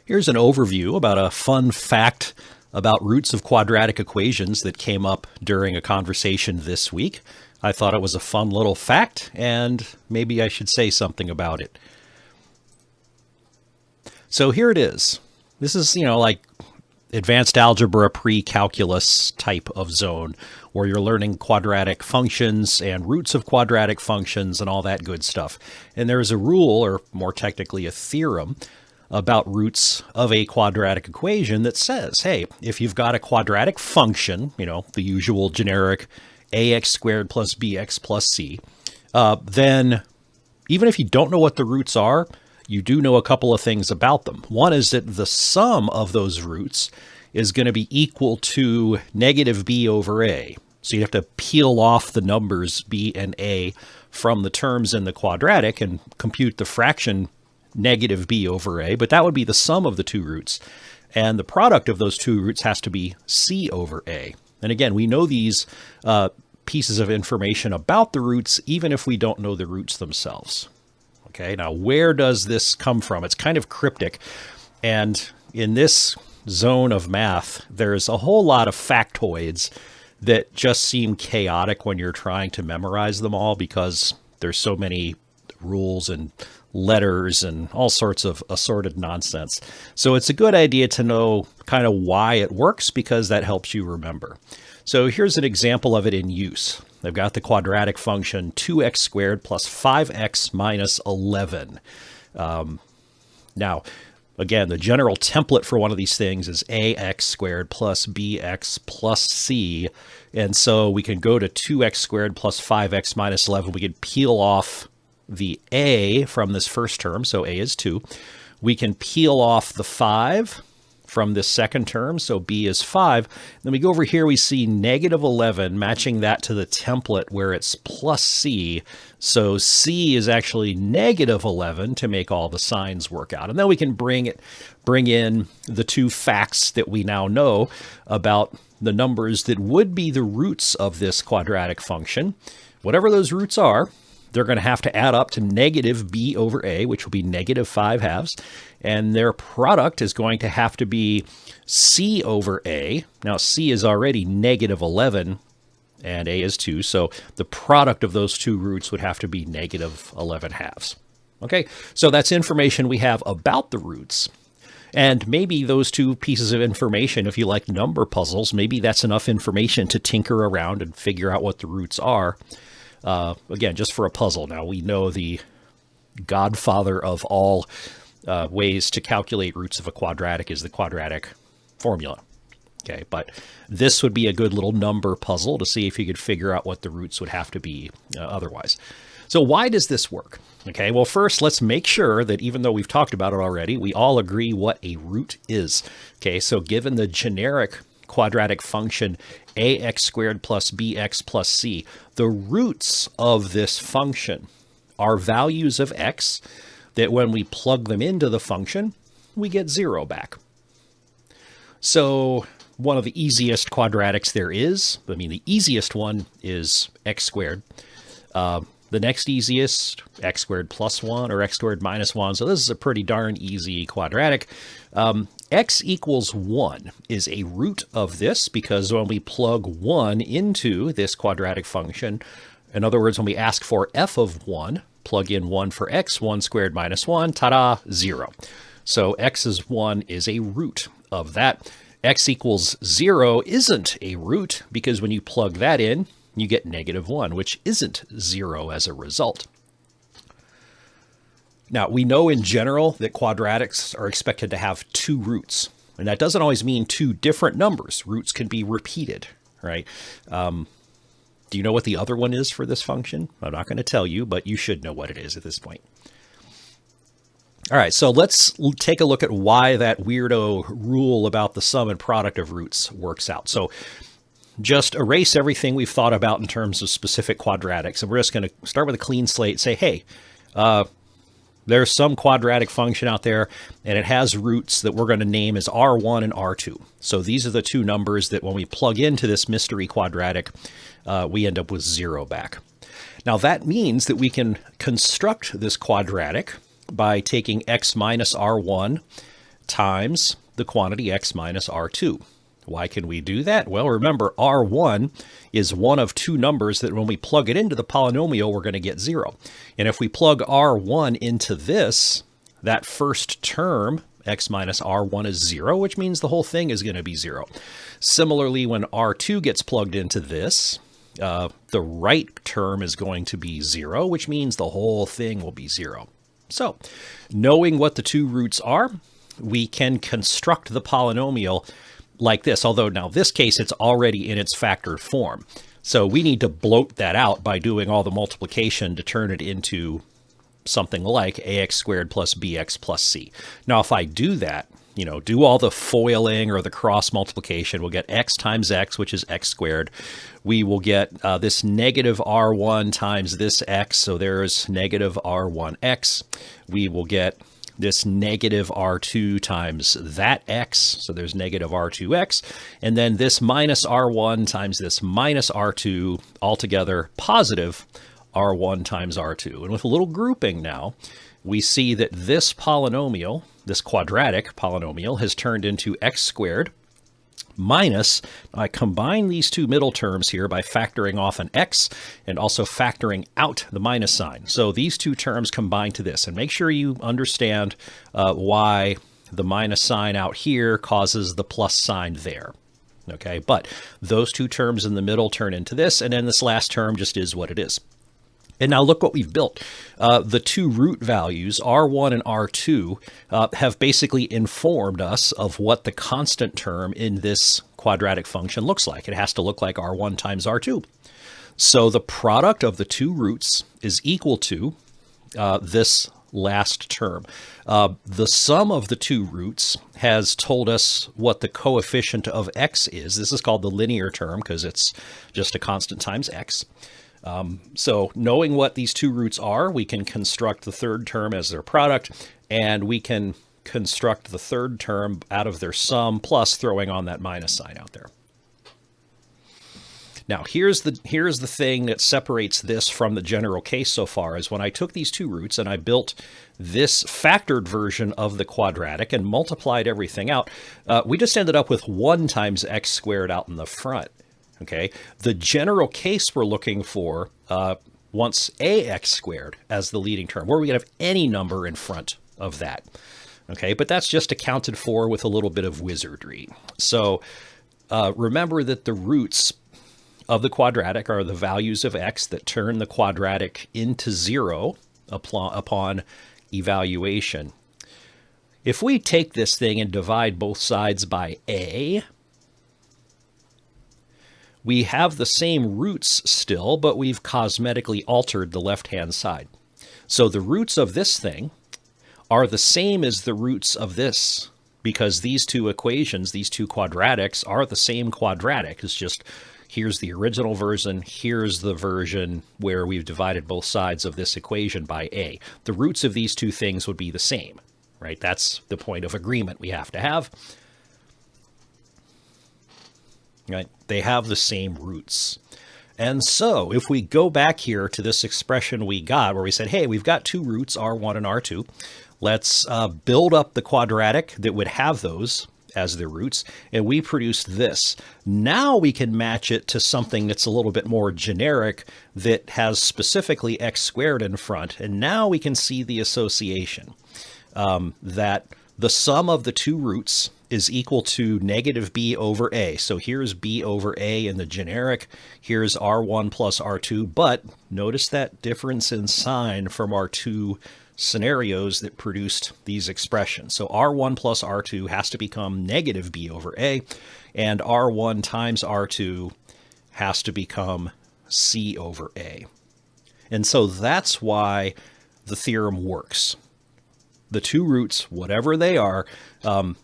Here's an overview about a fun fact about roots of quadratic equations that came up during a conversation this week. I thought it was a fun little fact, and maybe I should say something about it. So here it is. This is, like advanced algebra, pre-calculus type of zone where you're learning quadratic functions and roots of quadratic functions and all that good stuff. And there's a rule, or more technically a theorem, about roots of a quadratic equation that says, hey, if you've got a quadratic function, the usual generic ax squared plus bx plus c, then even if you don't know what the roots are, you do know a couple of things about them. One is that the sum of those roots is going to be equal to negative b over a. So you have to peel off the numbers b and a from the terms in the quadratic and compute the fraction negative b over a, but that would be the sum of the two roots. And the product of those two roots has to be c over a. And again, we know these pieces of information about the roots, even if we don't know the roots themselves. Okay, now where does this come from? It's kind of cryptic. And in this zone of math, there's a whole lot of factoids that just seem chaotic when you're trying to memorize them all, because there's so many rules and letters and all sorts of assorted nonsense. So it's a good idea to know kind of why it works, because that helps you remember. So here's an example of it in use. I've got the quadratic function 2x squared plus 5x minus 11. Now, again, the general template for one of these things is ax squared plus bx plus c. And so we can go to 2x squared plus 5x minus 11. We can peel off the a from this first term, so a is 2. We can peel off the 5 from this second term, so b is 5. Then we go over here, we see negative 11, matching that to the template where it's plus c. So c is actually negative 11 to make all the signs work out. And then we can bring in the two facts that we now know about the numbers that would be the roots of this quadratic function. Whatever those roots are, they're going to have to add up to negative b over a, which will be negative 5/2. And their product is going to have to be c over a. Now, c is already negative 11, and a is 2. So the product of those two roots would have to be negative 11/2. Okay, so that's information we have about the roots. And maybe those two pieces of information, if you like number puzzles, maybe that's enough information to tinker around and figure out what the roots are. Again, just for a puzzle. Now, we know the godfather of all ways to calculate roots of a quadratic is the quadratic formula. Okay, but this would be a good little number puzzle to see if you could figure out what the roots would have to be otherwise. So why does this work? Okay, well, first, let's make sure that even though we've talked about it already, we all agree what a root is. Okay, so given the generic quadratic function ax squared plus bx plus c, the roots of this function are values of x that when we plug them into the function, we get 0 back. So one of the easiest quadratics there is, the easiest one is x squared. The next easiest, x squared plus 1 or x squared minus 1. So this is a pretty darn easy quadratic. X equals 1 is a root of this, because when we plug 1 into this quadratic function, in other words, when we ask for f of 1, plug in 1 for x, 1 squared minus 1, ta-da, 0. So x is 1 is a root of that. X equals 0 isn't a root, because when you plug that in, you get negative 1, which isn't 0 as a result. Now, we know in general that quadratics are expected to have two roots, and that doesn't always mean two different numbers. Roots can be repeated, right? Do you know what the other one is for this function? I'm not going to tell you, but you should know what it is at this point. All right, so let's take a look at why that weirdo rule about the sum and product of roots works out. So just erase everything we've thought about in terms of specific quadratics, and we're just going to start with a clean slate, say, hey, there's some quadratic function out there, and it has roots that we're going to name as R1 and R2. So these are the two numbers that when we plug into this mystery quadratic, we end up with 0 back. Now that means that we can construct this quadratic by taking x minus R1 times the quantity x minus r2. Why can we do that? Well, remember, r1 is one of two numbers that when we plug it into the polynomial, we're going to get 0. And if we plug r1 into this, that first term, x minus r1, is 0, which means the whole thing is going to be 0. Similarly, when r2 gets plugged into this, the right term is going to be 0, which means the whole thing will be 0. So, knowing what the two roots are, we can construct the polynomial like this, although now this case it's already in its factored form. So we need to bloat that out by doing all the multiplication to turn it into something like ax squared plus bx plus c. Now if I do that, do all the foiling or the cross multiplication, we'll get x times x, which is x squared. We will get this negative r1 times this x, so there's negative r1x. We will get this negative r2 times that x, so there's negative r2x, and then this minus r1 times this minus r2, altogether positive r1 times r2. And with a little grouping now, we see that this polynomial, this quadratic polynomial, has turned into x squared minus, I combine these two middle terms here by factoring off an x and also factoring out the minus sign. So these two terms combine to this. And make sure you understand why the minus sign out here causes the plus sign there. Okay, but those two terms in the middle turn into this, and then this last term just is what it is. And now look what we've built. The two root values, r1 and r2, have basically informed us of what the constant term in this quadratic function looks like. It has to look like r1 times r2. So the product of the two roots is equal to this last term. The sum of the two roots has told us what the coefficient of x is. This is called the linear term because it's just a constant times x. So knowing what these two roots are, we can construct the third term as their product, and we can construct the third term out of their sum plus throwing on that minus sign out there. Now, here's the thing that separates this from the general case so far, is when I took these two roots and I built this factored version of the quadratic and multiplied everything out, we just ended up with 1 times x squared out in the front. Okay, the general case we're looking for wants ax squared as the leading term, where we can have any number in front of that. Okay, but that's just accounted for with a little bit of wizardry. So remember that the roots of the quadratic are the values of x that turn the quadratic into 0 upon evaluation. If we take this thing and divide both sides by a, we have the same roots still, but we've cosmetically altered the left-hand side. So the roots of this thing are the same as the roots of this, because these two equations, these two quadratics, are the same quadratic. It's just, here's the original version, here's the version where we've divided both sides of this equation by a. The roots of these two things would be the same, right? That's the point of agreement we have to have. Right? They have the same roots. And so if we go back here to this expression we got where we said, hey, we've got two roots, r1 and r2. Let's build up the quadratic that would have those as their roots, and we produced this. Now we can match it to something that's a little bit more generic that has specifically x squared in front, and now we can see the association that the sum of the two roots is equal to negative b over a. So here's b over a in the generic, here's r1 plus r2, but notice that difference in sign from our two scenarios that produced these expressions. So r1 plus r2 has to become negative b over a, and r1 times r2 has to become c over a. And so that's why the theorem works. The two roots, whatever they are,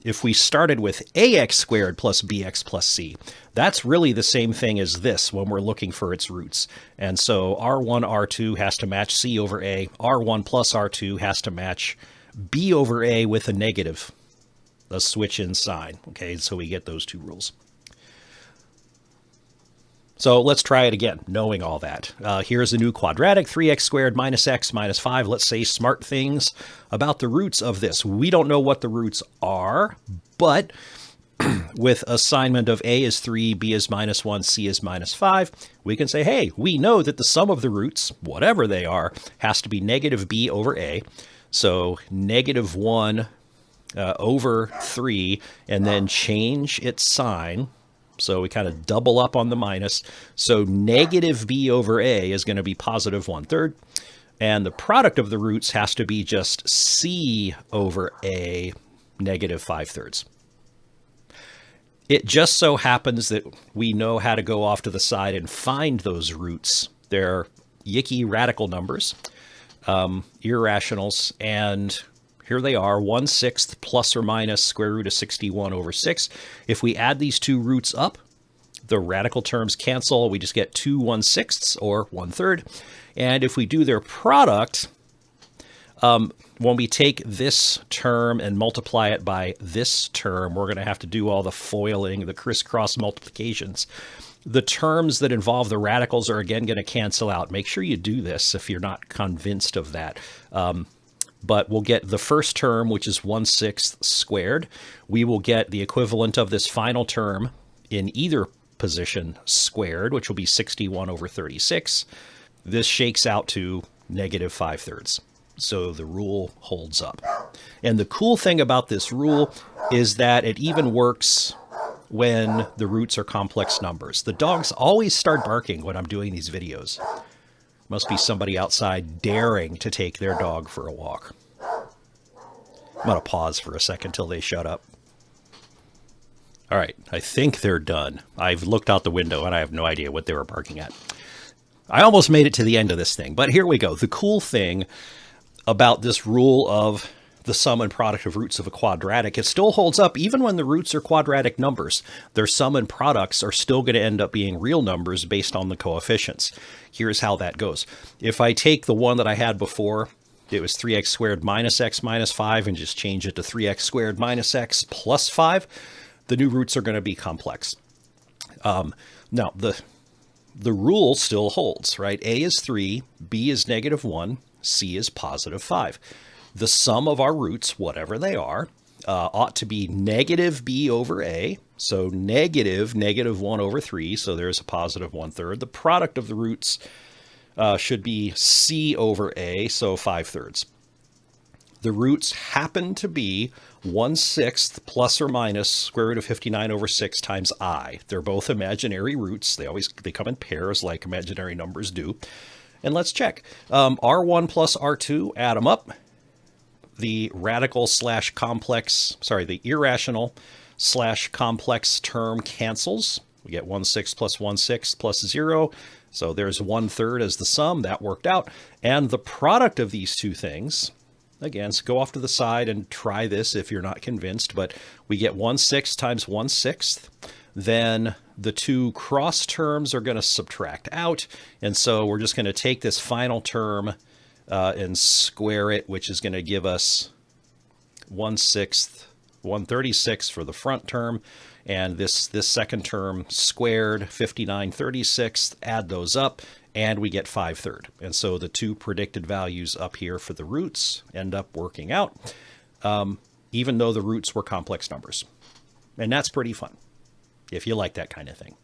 if we started with ax squared plus bx plus c, that's really the same thing as this when we're looking for its roots. And so r1, r2 has to match c over a, r1 plus r2 has to match b over a with a negative, a switch in sign. Okay, so we get those two rules. So let's try it again, knowing all that. Here's a new quadratic, 3x squared minus x minus 5. Let's say smart things about the roots of this. We don't know what the roots are, but with assignment of a is 3, b is minus 1, c is minus 5, we can say, hey, we know that the sum of the roots, whatever they are, has to be negative b over a. So negative 1 over 3, and then change its sign. So we kind of double up on the minus. So negative b over a is going to be positive 1/3. And the product of the roots has to be just c over a, negative 5/3. It just so happens that we know how to go off to the side and find those roots. They're yicky radical numbers, irrationals, and here they are, 1/6 plus or minus square root of 61 over 6. If we add these two roots up, the radical terms cancel. We just get 2 1/6 or 1/3. And if we do their product, when we take this term and multiply it by this term, we're going to have to do all the foiling, the crisscross multiplications. The terms that involve the radicals are again going to cancel out. Make sure you do this if you're not convinced of that. But we'll get the first term, which is 1/6 squared. We will get the equivalent of this final term in either position squared, which will be 61 over 36. This shakes out to negative 5/3. So the rule holds up. And the cool thing about this rule is that it even works when the roots are complex numbers. The dogs always start barking when I'm doing these videos. Must be somebody outside daring to take their dog for a walk. I'm going to pause for a second till they shut up. All right, I think they're done. I've looked out the window and I have no idea what they were barking at. I almost made it to the end of this thing, but here we go. The cool thing about this rule of the sum and product of roots of a quadratic, it still holds up even when the roots are quadratic numbers. Their sum and products are still going to end up being real numbers based on the coefficients. Here's how that goes. If I take the one that I had before, it was 3x squared minus x minus 5, and just change it to 3x squared minus x plus 5, the new roots are going to be complex. Now, the rule still holds, right? A is 3, b is negative 1, c is positive 5. The sum of our roots, whatever they are, ought to be negative b over a, so negative 1 over 3, so there's a positive 1/3. The product of the roots should be c over a, so 5/3. The roots happen to be 1/6 plus or minus square root of 59 over 6 times I. They're both imaginary roots. They come in pairs like imaginary numbers do. And let's check. R1 plus R2, add them up. The radical slash complex, the irrational slash complex term cancels. We get 1/6 plus 1/6 plus 0. So there's 1/3 as the sum. That worked out. And the product of these two things, again, so go off to the side and try this if you're not convinced, but we get 1/6 times 1/6. Then the two cross terms are going to subtract out. And so we're just going to take this final term and square it, which is going to give us 1/6, 1/36 for the front term. And this second term squared, 59/36, add those up, and we get 5/3. And so the two predicted values up here for the roots end up working out, even though the roots were complex numbers. And that's pretty fun if you like that kind of thing.